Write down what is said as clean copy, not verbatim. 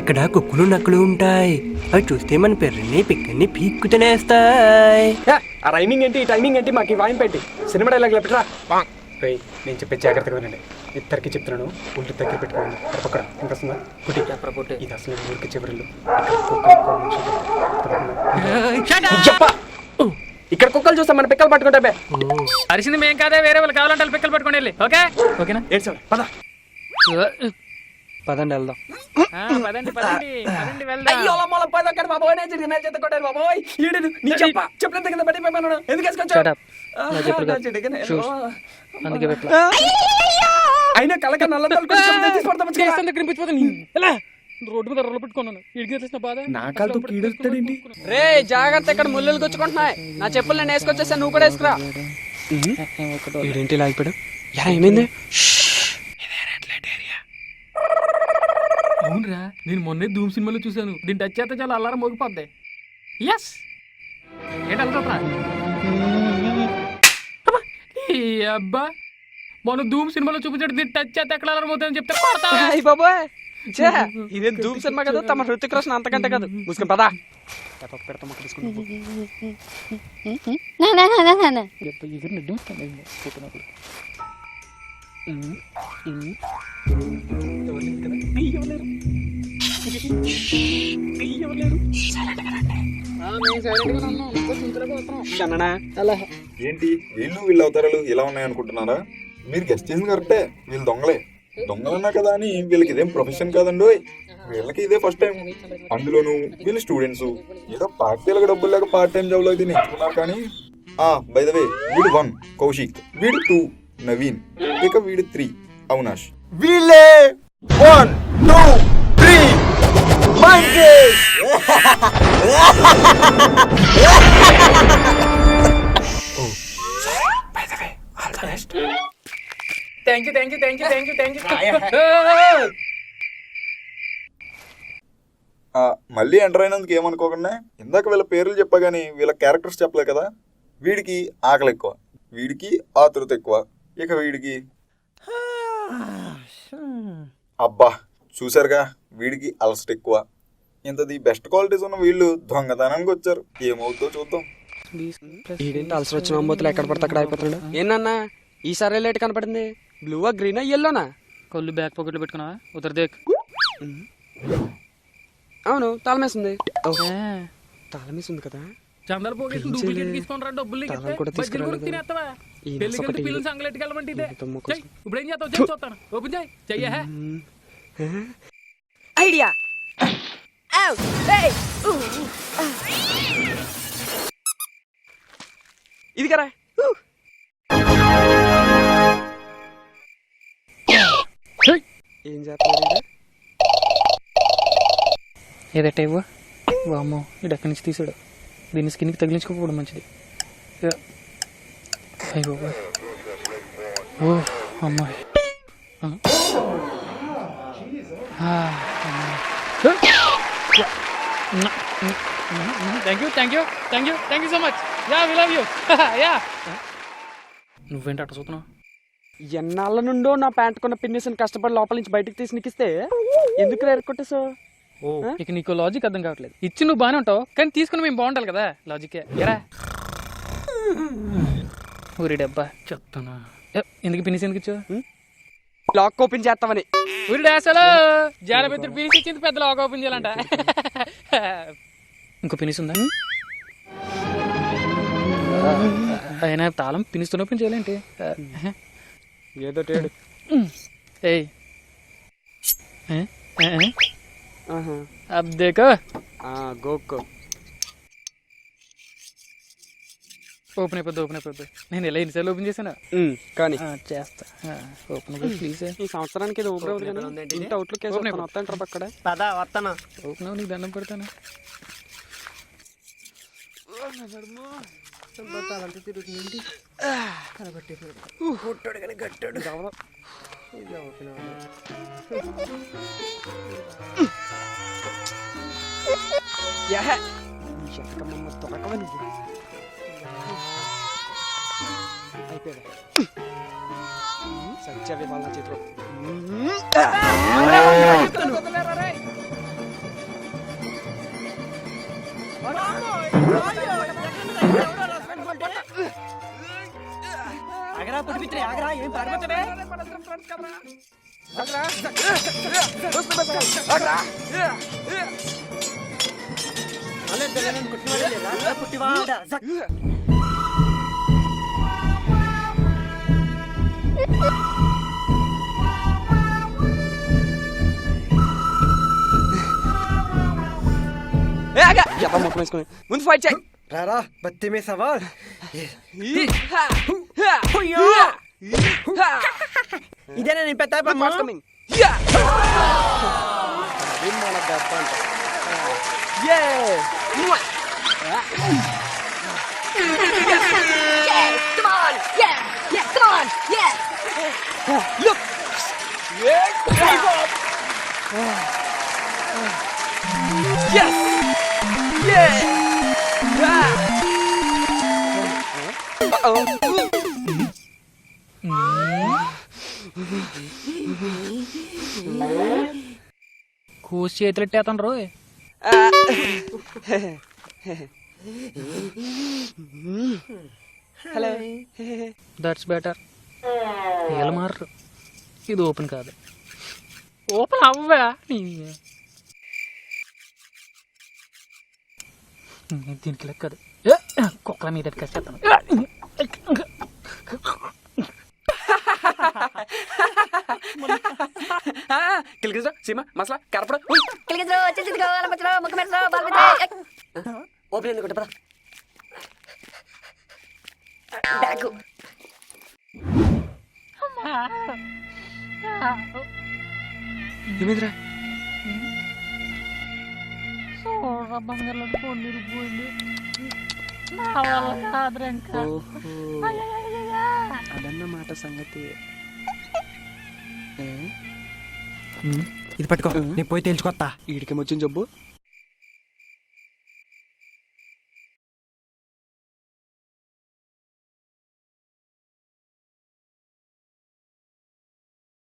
ఇక్కడ కుక్కులు నక్కలు ఉంటాయి. అవి చూస్తే మన పెర్రని పిక్కని పీక్కు తినేస్తాయి. ఆ రైమింగ్ ఏంటి, ఈ టైమింగ్ ఏంటి, మాకు వాయిన్ పెట్టి సినిమా డైలాగ్ పెట్టరా. నేను చెప్పే జాగ్రత్తగా వినండి. ఇద్దరికి చెప్తున్నాను, ఒళ్ళు దగ్గర పెట్టుకోండి. పక్కన ఇంకొస్తుందా కుటి పుట్టి ఇది అసలు ఊరికి చివరిలో. ఇక్కడ కుక్కలు చూస్తాం, మన పిక్కలు పట్టుకుంటా. అరిసింది మేం కాదే, వేరే వాళ్ళు కావాలంటే పిక్కలు పట్టుకుని వెళ్ళి. ఓకే ఓకేనా? పద పదండి వెళ్దాం. పదండి పదండి పదండి వెళ్దాం. అయినా కలక నల్ల రోడ్డు మీద రొల్ల పెట్టుకున్నాను. ఇడికి బాధ నా కాలుతో కీడుతాడేంటి రే, జాగ్రత్త, ఇక్కడ ముళ్ళలు గుచ్చుకుంటున్నాయి. నా చెప్పులు నేను వేసుకొచ్చేసా, నువ్వు కూడా వేసుకురా. ఏంటి లాగిపోయాడు? ఏమైంది? అవునరా, నేను మొన్నే ధూమ్ సినిమాలో చూసాను. దీన్ని టచ్ చేస్తే చాలా అల్లారం మోగిపోద్ది. ఎస్ ఏంటి వెళ్తా అబ్బా, మొన్న ధూమ్ సినిమాలో చూపించాడు. దీన్ని టచ్ చేస్తే ఎక్కడ అల్లారం అవుతుందని చెప్తే బాబోయ్, ఇదేం ధూమ్ సినిమా కదా, తమ హృతిక్ రోషన్ అంతకంటే కాదు. ముసుకుని పదా ఏంటి వీళ్ళు అవతారాలు ఇలా ఉన్నాయనుకుంటున్నారా? మీరు గెస్ట్ చేసింది కరెక్టే, వీళ్ళు దొంగలే. దొంగలన్నా కదా అని వీళ్ళకి ఇదేం ప్రొఫెషన్ కాదండి. వీళ్ళకి ఇదే ఫస్ట్ టైం. అందులోను వీళ్ళు స్టూడెంట్స్. ఏదో పార్టీలకు డబ్బులు లేక పార్ట్ టైం జాబ్ లో దీన్ని ఎంచుకున్నారు. కానీ బై ద వే, వీడు 1 కౌశిక్, వీడు 2 నవీన్, ఇక వీడు 3 అవినాష్. వీళ్ళే 1 2 3 Monekys. Thank you. మళ్ళీ ఎంటర్ అయినందుకు ఏమనుకోకుండా, ఇందాక వీళ్ళ పేర్లు చెప్పా గానీ వీళ్ళ క్యారెక్టర్స్ చెప్పలే కదా. వీడికి ఆకలి ఎక్కువ, వీడికి ఆతృత ఎక్కువ, ఇక వీడికి అబ్బా చూసారుగా, వీడికి అలసట ఎక్కువ. ఇంతది బెస్ట్ క్వాలిటీస్ ఉన్న వీళ్ళు దొంగతనానికి వచ్చారు. ఏమవుతుందో చూద్దాం. ఏంటి అలసర వచ్చిన అమ్మతులు ఎక్కడ పడితే అక్కడ అయిపోతున్నాడు. ఏంటన్నా ఈసారి లేట్ కనపడింది? బ్లూవా, గ్రీనా, ఎల్లోనా? కళ్ళు బ్యాక్ పాకెట్లో పెట్టుకున్నావా? ఉత్తర దేక్. అవును, తాళమేసింది. తాళమేసింది కదా. చందల పోగేసి డూప్లికేట్ తీసుకొని డబ్బులు సంగలెట్టుకెళ్ళమంటే ఇదే. ఇప్పుడు ఏం చేస్తావు? చూస్తాను. ఓపెన్ చెయ్య. ఐడియా. ఇది కదా. ఏం చేస్తాడు? ఏదట ఇవ్వ. వామ్మో, ఇది ఎక్కడి నుంచి తీసాడు. దీన్ని స్కిన్కి తగిలించుకోకపోవడం మంచిది. అయ్యో, ఓ అమ్మాయి. Thank you so much. We love you. నువ్వేంటి అట్ట చూస్తున్నావు? ఎన్నాళ్ళ నుండో నా ప్యాంట్ కొన్న పిన్నేసిన కష్టపడి లోపల నుంచి బయటకు తీసి నికిస్తే ఎందుకు రేరుకొట్టేసావు? ఇక నీకు లాజిక్ అర్థం కావట్లేదు. ఇచ్చి నువ్వు బాగానే ఉంటావు, కానీ తీసుకుని మేము బాగుంటాలి కదా. లాజిక్ ఎరా ఊరి డబ్బా చెప్తానా. ఎందుకు పినిసి ఎందుకు ఇచ్చావు? లాక్ ఓపెన్ చేస్తామని. ఊరి డాసలో జానపెత్తుడు పినిసి ఇచ్చింది, పెద్ద లాక్ ఓపెన్ చేయాలంట. ఇంకో పినిసి ఉందా? అయినా తాళం పినిస్తున్న ఓపెన్ చేయాలంటే ఏదో టేడు. ఏయ్ अब देखो. గోకో ఓపెన్ అయిపోద్ది. నేను ఎలా ఎన్నిసార్లు ఓపెన్ చేశాను కానీ చేస్తా. Open please. ఈ సంవత్సరానికి ఇది ఓపెన్ అవుతుంది. అవుట్లుక్ వస్తాను అక్కడ. పదా వస్తాను. ఓపెన్ నీకు దండం పెడతాను. తిరుగుతుంది గట్టాడు. అయిపోయాడు. సత్యావి వాళ్ళ చేతిలో. ఆగరా పుట్టి పిత్రే ఆగరా ఏం పారిపోతావే పుట్టివాడా మొత్తం వేసుకుని ముందు ఫైట్ చేయి రారా బత్తి మే సవాల్ ఇదేనా నేను పెద్ద కూసి చేతులెట్టేస్తాను రోయ్. Hello that's better. వీళ్ళు మారు. ఇది ఓపెన్ కాదు. ఓపెన్ అవ్వా దీనికి లెక్కదు. కుక్కల మీద కష్టేస్తాను. కిలికిజో సీమ మసలా కరపడ ఓపెన్ ఎందుకుంటా బ్యాగ్ ఏమైందిరా బంగారు ఫోన్ పోయింది. నా వల్ల కాదురా ఇంకా. అదన్నమాట సంగతి. ఇది పట్టుకో నీ పోయి తెలుసుకొత్తా. వీడికి వచ్చిన జబ్బు